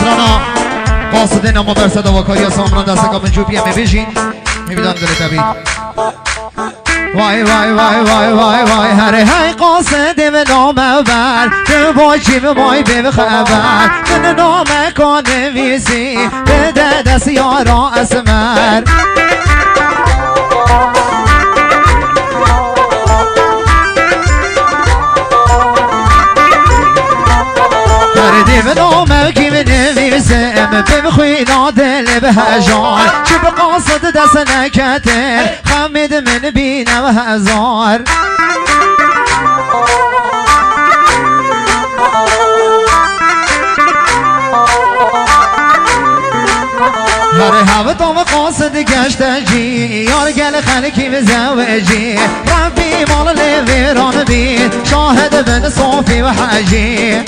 مهترانا قاصد نما بر صدا و کاریا سامران دست کامن جوبیه میبیشین میبیدان دل تبید وای وای وای وای وای وای هره های قاصد و نامه بر که باشی و وای به خبر من نامه کن نویسی بده دست یارا اسمر دیو نامه کی بنویسم بمخوینا دل به هجار چه به قاصد دست نکته خمید من بینم هزار هر هوا دام قاصد گشته جی یار گل خلکی به زوجی ربی مال لیران بی شاهد بن صوفی و حجی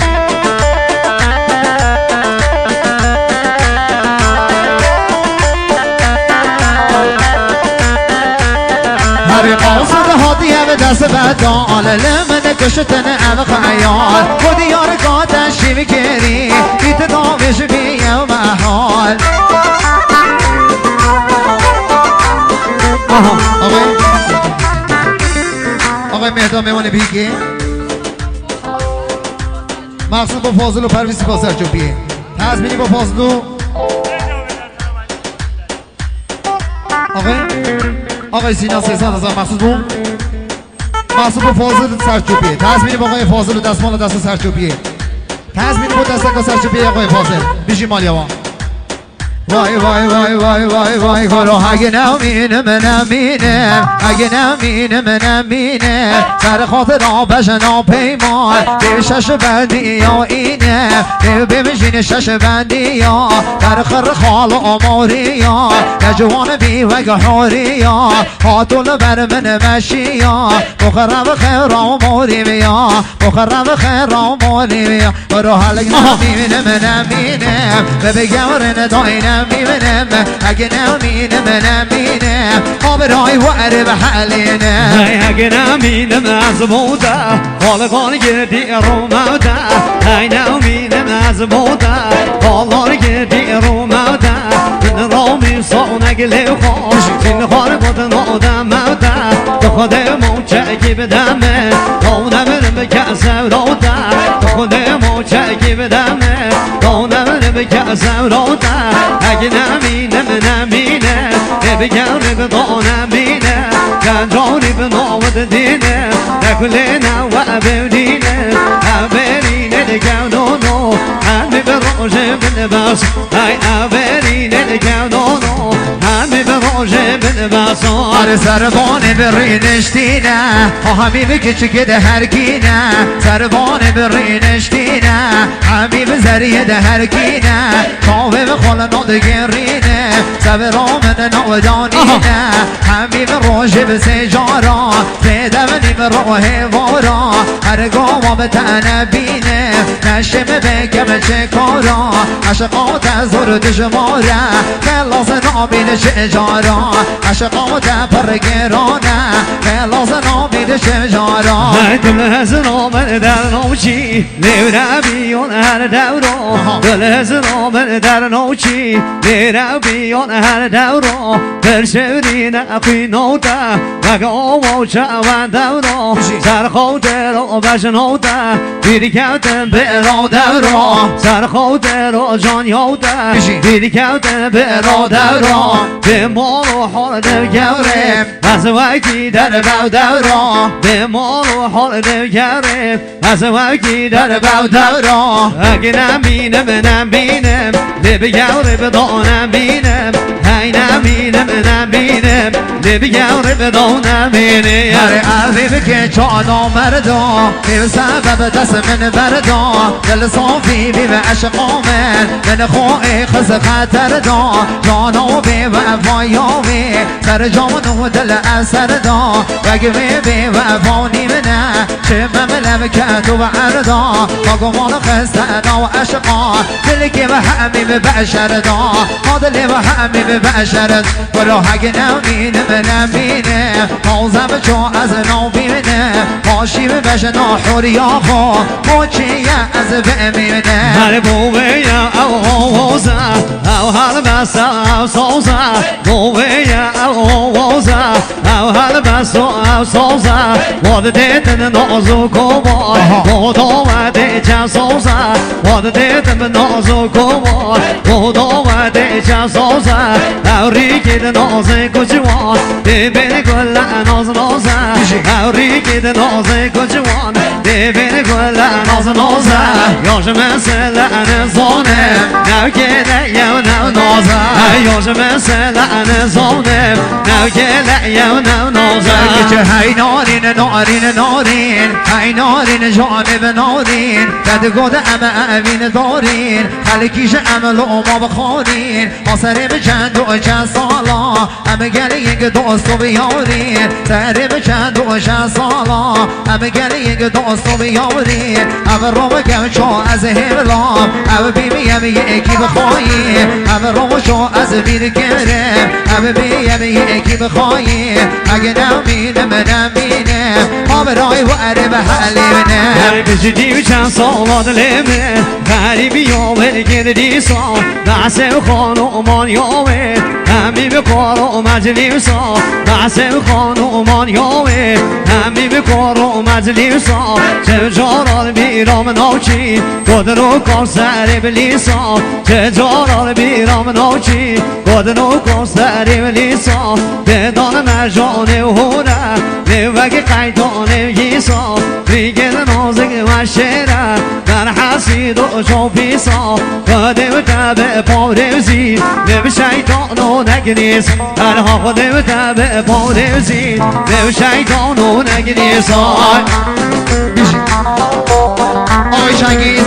هر قاصد هادیه به دست بدال لمن کشتن ام خیال خودی یار قاتش شیمی کری بیت دامش بیم محال آقای مهدان میمانه بیگه مقصود با فاضل و پرویزی کاسر چوبیه تزمینی با فاضل و آقای سینا 300,000 مقصود با فاضل سرچوبیه تزمینی با آقای فاضل و دستمال دست سرچوبیه تزمینی با دست کا سرچوبیه آقای فاضل بیشی مالیوان وای وای وای وای وای وای کارو اگه نمینه من نمینه اگه نمینه من نمینه سر خاطر آبش ناپیمان به شش بندی یا اینه بمشین شش بندی یا در خر خال آماری یا نجوان بی وگه حاری یا خاتون بر من مشی یا بخرم خیر آماری بیا بخرم خیر آماری بیا کارو اگه نمینه من نمینه بگم داینه میبینم اگه نمینم نمینم آب رای و عرب حالینه اگه نمینم از موده خالقان گردی رو موده ای نمینم از موده خالقان گردی رو موده من رامی سانگ لیخوش این خار بودن آدم موده تو خود موچه بدمه دانم به کسم راده تو خود موچه بدمه دانم به کسم راده اگه نمینه نمینه بگم به دانم بینه کنجانی به ناود دینه نکلینه و بودینه اولینه دکم دونو همه به روشه بنباس ای اولینه دکم دونو همه به روشه بنباس آره سربانه برینشتینه همه کچکه ده هرگینه سربانه برینشتینه همه زریه ده هرگینه کاوه به خال نادگرینه سبرامن نودانینه همه روشه به سجارا زیده منیم روح وارا هرگاه به تنبینه نشم بگم چه کارا عشقات زرد شماره خلاص نامین شجارا عشقات پرگرانه خلاص نامین شجارا دل از نامن در نوچی لیره بیان هر دورا دل از نامن در نوچی لیره بیان هر دورا برشورین اقی نوده وگه آوا چوان دورا سر خاطر و بشنوده بیری کردن به اراده را سر خاطر و جان یاده بیری کردن به اراده را به مال و حال دل گرم از وقتی در بوده را به مال و حال دل گرم از وقتی در بوده را اگه نمینم نمینم لب گره بدانم بینم ای نمینم نمینم لب گره بدانم بینم هر عظیم که چانا مردا به سبب دست من بردا دل صافی بی و عشق آمن من خواهی خز خطر دا جانا بی و افایاوی سر جان و دل اثر دا وگه بی و افانی منه چه مملم کتو و عردا مگمان خسته دا و عشقا دل که و همیم بشر دا دل و همیم بشر ولو اگه نمینم نمینم موزم چو از نبینه پاشی بشنا حوریا خو موچیه از بمینه هر بوه یا او او سوزا نویا او وزا او هل بس او سوزا واد دیدن نازو کوما خدا وده چه سوزا واد دیدن نازو کوما خدا وده چه سوزا او ریگید ناز کجوان ببین گل ناز نازا او ریگید ناز کجوان ببین گل ناز نازا یاش مثل انزانه نو گله یو نو نازا یاش مثل انزانه نو گله یو نو نازا هی نارین نارین نارین هی نارین جانب نارین کد گود امه اوین دارین خلکیش عمل و ما بخارین آسره به چند و چند سالا همه گله یک دوست و بیارین سره به چند و چند سالا همه گله یک دوست و بیارین همه رو بگم چا از هبلام همه بیمیم یکی بخواهیم همه رو چا از بیر گرم همه بیم یکی بخواهیم اگه نمینم نمینم ما برای و عرب حلیمنم بجدی و چند سالات لیمه غریبی یاوه گردی سال دست خانومان یاوه همی به کار و مجلیسا دست خانومان یاوه همی به کار و مجلیسا چه جارال بیرام ناچی گدنو کار سر بلیسا چه جارال بیرام ناچی گدنو کار سر بلیسا بدان مرجانه و هوره نوگه قیدانه ییسا ریگل نازک و شیره در حسید و چوپیسا خده و تبه پارزی نو شیطان و نگنیس هرها خده و تبه پارزی نو شیطان و نگنیسا آقای چنگیز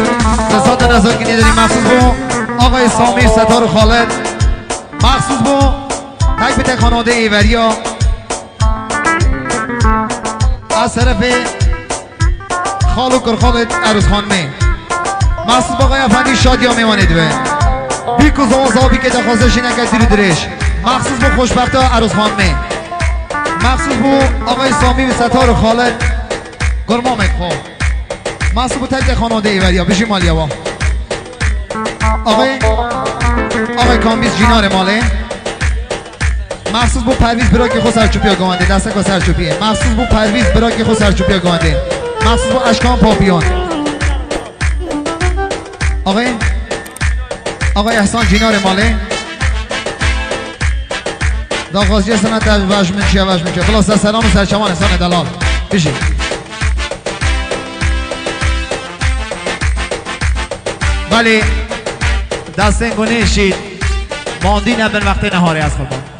قصات نزاکینی داریم مخصوص با آقای سامیر ستار خالد مخصوص با تک به تک خانواده ایوریا از طرف خالو کرخالد عروس خانمه مخصوص با آقای افندی شادی ها میمانید به بیکو زوازابی که دخوازشی نکرد دیرو درش مخصوص با خوشبخت ها عروس خانمه مخصوص با آقای سامیر ستار خالد گرما مکفا مخصوص با تک خانواده ایوریا بشی مالیا با آقای کامبیز جینار ماله مخصوص با پرویز براکی خود سرچوپیا گوانده دسته که سرچوپیه مخصوص با پرویز براکی خود سرچوپیا گوانده مخصوص با اشکان پاپیون آقای احسان جینار ماله داغازی سنت وجمن چیه خلاص سلام سرچمان احسان دلال بشی بله دست انگونه شید ماندین اول وقت نهاری از خودم